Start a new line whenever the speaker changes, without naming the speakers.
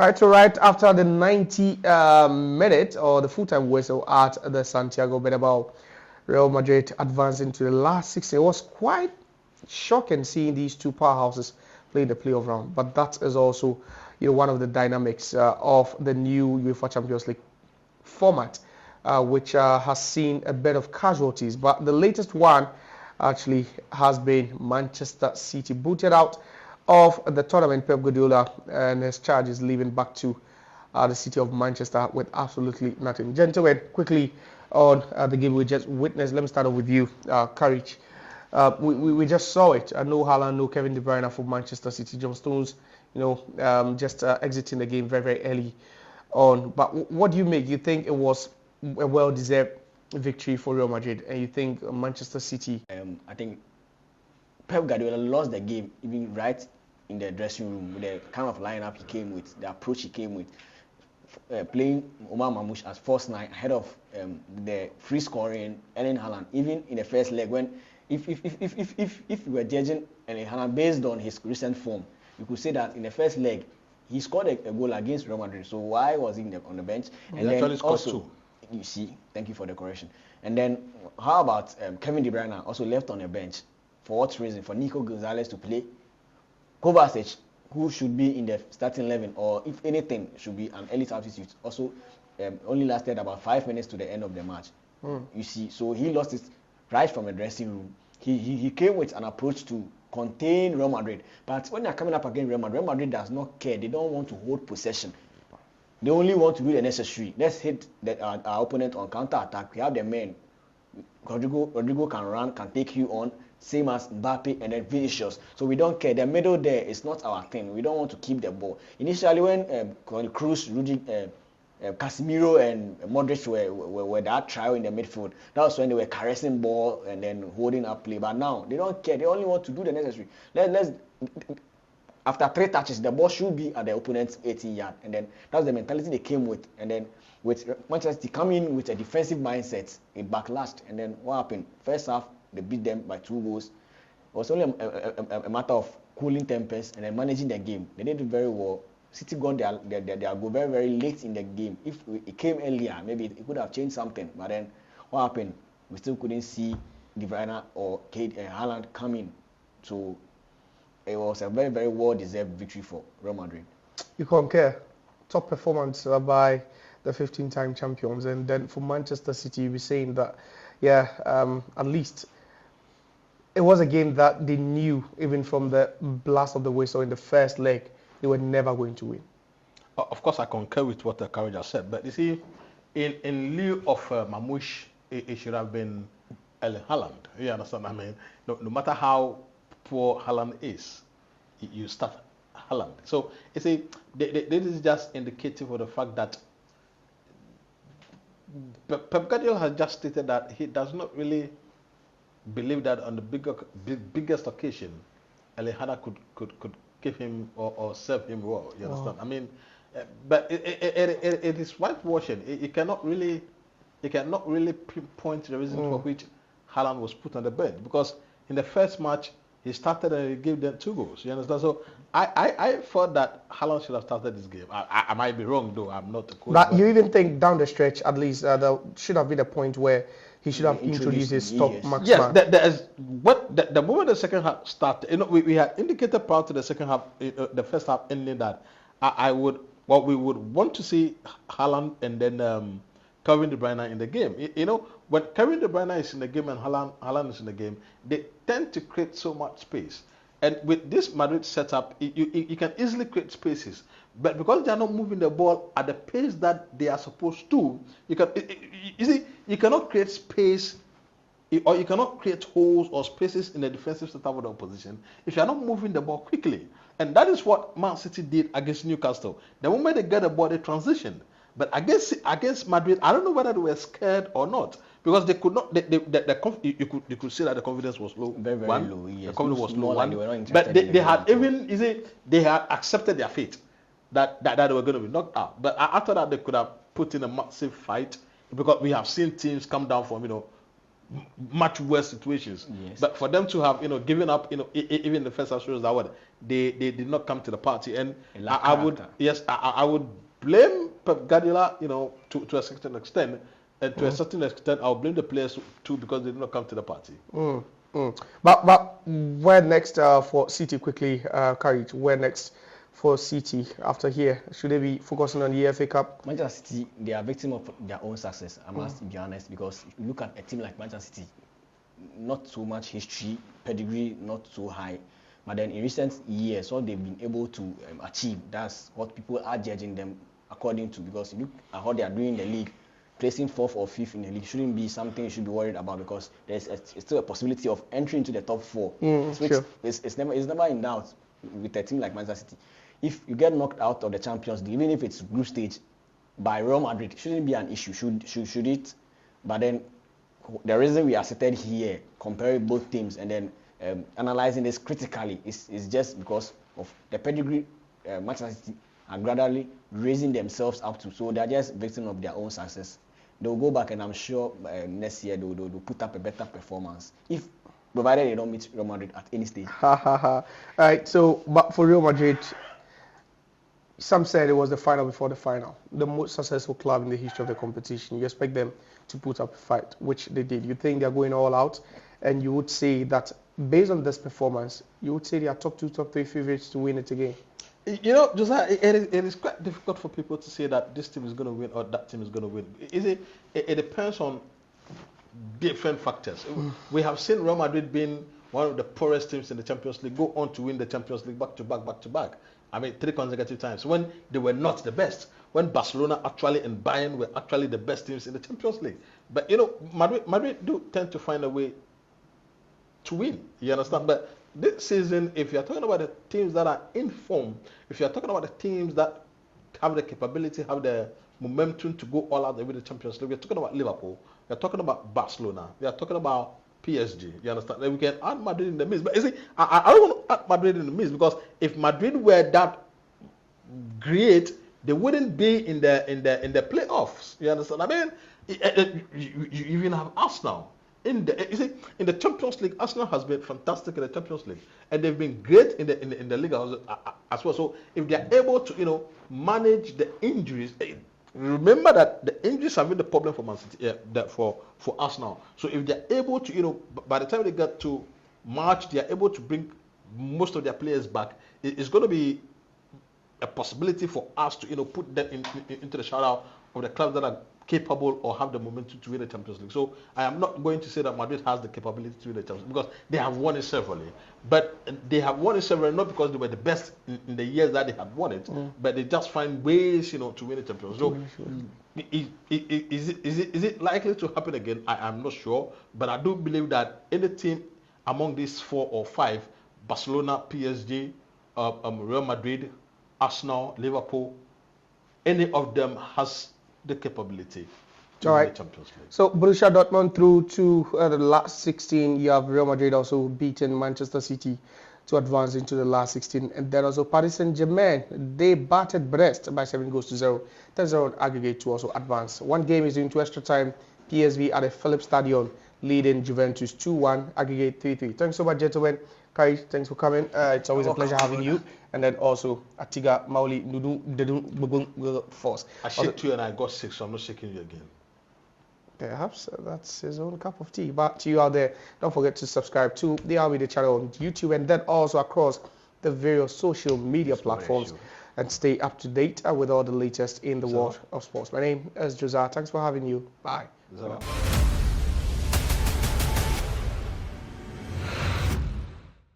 All right, so right after the 90 minute or the full-time whistle at the Santiago Bernabeu, Real Madrid advancing to the last 16. It was quite shocking seeing these two powerhouses play the playoff round, but that is also one of the dynamics of the new UEFA Champions League format, which has seen a bit of casualties. But the latest one actually has been Manchester City booted out of the tournament. Pep Guardiola and his charges leaving back to the city of Manchester with absolutely nothing. Gentlemen, quickly on the game we just witnessed. Let me start off with you, Courage. We just saw it. No Haaland, no Kevin De Bruyne for Manchester City. John Stones, just exiting the game very, very early on. But what do you make? You think it was a well-deserved victory for Real Madrid, and you think Manchester City?
I think Pep Guardiola lost the game even right in the dressing room with the kind of lineup he came with, the approach he came with, playing Omar Mamouche as false nine ahead of the free scoring Erling Haaland. Even in the first leg, when if we were judging Erling Haaland based on his recent form, you could say that in the first leg he scored a goal against Real Madrid. So why was he on the bench?
And he actually scored two.
You see, thank you for the correction. And then how about Kevin De Bruyne also left on the bench? For what reason? For Nico Gonzalez to play? Kovacic, who should be in the starting 11, or if anything, should be an early substitute, also only lasted about 5 minutes to the end of the match. You see, so he lost it right from the dressing room. He came with an approach to contain Real Madrid. But when they're coming up against Real Madrid does not care. They don't want to hold possession. They only want to do the necessary. Let's hit our opponent on counter-attack. We have the men. Rodrigo can run, can take you on, same as Mbappe and then Vinicius. So we don't care. The middle there is not our thing. We don't want to keep the ball. Initially, when Kroos, Casemiro and Modric were that trio in the midfield, that was when they were caressing ball and then holding up play. But now, they don't care. They only want to do the necessary. After 3 touches, the ball should be at the opponent's 18-yard. And then that's the mentality they came with. And then with Manchester City coming with a defensive mindset, it backlashed. And then what happened? First half, they beat them by 2 goals. It was only a matter of cooling tempers and then managing the game. They did it very well. City got their goal very, very late in the game. If it came earlier, maybe it could have changed something. But then what happened? We still couldn't see De Bruyne or Haaland coming. So it was a very, very well-deserved victory for Real Madrid.
You concur? Top performance by the 15-time champions. And then for Manchester City, we're saying that, at least it was a game that they knew, even from the blast of the whistle in the first leg, they were never going to win.
Of course, I concur with what the Courage has said. But you see, in lieu of Mamouche, it should have been Erling Haaland. You understand? I mean, no matter how poor Haaland is, you start Haaland. So you see, this is just indicative of the fact that Pep Guardiola has just stated that he does not really believe that on the biggest occasion, Erling Haaland could give him or serve him well. You understand? I mean, but it is whitewashing. It cannot really pinpoint the reason for which Haaland was put on the bench, because in the first match he started and he gave them 2 goals. You understand? So I thought that Haaland should have started this game. I might be wrong though. I'm not a coach.
But you even think down the stretch, at least there should have been a point where he should have introduced his top marksman.
Yes, the moment the second half started, we had indicated prior to the second half, the first half ending, that we would want to see Haaland and then Kevin De Bruyne in the game. When Kevin De Bruyne is in the game and Haaland is in the game, they tend to create so much space. And with this Madrid setup, you can easily create spaces. But because they are not moving the ball at the pace that they are supposed to, you cannot create space, or you cannot create holes or spaces in the defensive setup of the opposition if you are not moving the ball quickly. And that is what Man City did against Newcastle. The moment they get the ball, they transitioned. But against Madrid, I don't know whether they were scared or not, because they could not. You could see that the confidence was low.
Very, very low. Yes.
The confidence was low. But they had accepted their fate that they were going to be knocked out. But after that, they could have put in a massive fight, because we have seen teams come down from much worse situations.
Yes.
But for them to have given up, even the first half shows that what they did not come to the party, and I would I would blame Pep Guardiola, to a certain extent, and to a certain extent I'll blame the players too because they did not come to the party.
But where next for City quickly, Courage? Where next for City after here? Should they be focusing on the FA Cup?
Manchester City, they are victim of their own success. I must be honest, because if you look at a team like Manchester City, not so much history, pedigree, not so high. But then in recent years, what they've been able to achieve, that's what people are judging them according to. Because if you look at how they are doing in the league, placing 4th or 5th in the league shouldn't be something you should be worried about, because there's still a possibility of entry into the top 4, which
sure.
it's never in doubt with a team like Manchester City. If you get knocked out of the Champions League, even if it's group stage by Real Madrid, shouldn't be an issue, should it? But then the reason we are seated here comparing both teams and then analyzing this critically is just because of the pedigree Manchester City are gradually raising themselves up to. So they are just victims of their own success. They'll go back, and I'm sure next year they'll put up a better performance, if provided they don't meet Real Madrid at any stage.
All right, so but for Real Madrid, some said it was the final before the final. The most successful club in the history of the competition. You expect them to put up a fight, which they did. You think they're going all out, and you would say that based on this performance, you would say they are top 2, top 3 favorites to win it again.
Josiah, it is quite difficult for people to say that this team is going to win or that team is going to win. It depends on different factors. We have seen Real Madrid being one of the poorest teams in the Champions League go on to win the Champions League back to back. I mean, 3 consecutive times when they were not the best. When Barcelona actually and Bayern were actually the best teams in the Champions League. But Madrid do tend to find a way to win. You understand? But this season, if you're talking about the teams that are in form, if you're talking about the teams that have the capability, have the momentum to go all out with the Champions League, we're talking about Liverpool, we're talking about Barcelona, we are talking about PSG. You understand? Then we can add Madrid in the mix. But you see, I don't want to add Madrid in the mix, because if Madrid were that great, they wouldn't be in the playoffs. You understand? I mean, you even have Arsenal. In the Champions League, Arsenal has been fantastic in the Champions League, and they've been great in the league as well. So if they are able to manage the injuries, remember that the injuries have been the problem for Man City, for Arsenal. So if they are able to by the time they get to March, they are able to bring most of their players back. It's going to be a possibility for us to put them into the shadow of the clubs that are capable or have the momentum to win the Champions League. So I am not going to say that Madrid has the capability to win the Champions League, because they have won it severally. But they have won it severally not because they were the best in the years that they had won it, but they just find ways to win the Champions League. So is it likely to happen again? I am not sure, but I do believe that any team among these 4 or 5, Barcelona, PSG, Real Madrid, Arsenal, Liverpool, any of them has the capability to win the Champions League.
So Borussia Dortmund through to the last 16. You have Real Madrid also beaten Manchester City to advance into the last 16, and then also Paris Saint-Germain, they battered Brest by 7-0. 10-0 aggregate to also advance. One game is into extra time. PSV at the Philips Stadion leading Juventus 2-1, aggregate 3-3. Thanks so much, gentlemen. Kai, thanks for coming. It's always a pleasure having you. And then also Atiga Mauli Nudu Force.
I shook you and I got 6, so I'm not shaking you again.
Perhaps that's his own cup of tea. But to you out there, don't forget to subscribe to the RMedia channel on YouTube, and then also across the various social media platforms, and stay up to date with all the latest in the world of sports. My name is Josiah. Thanks for having you. Bye.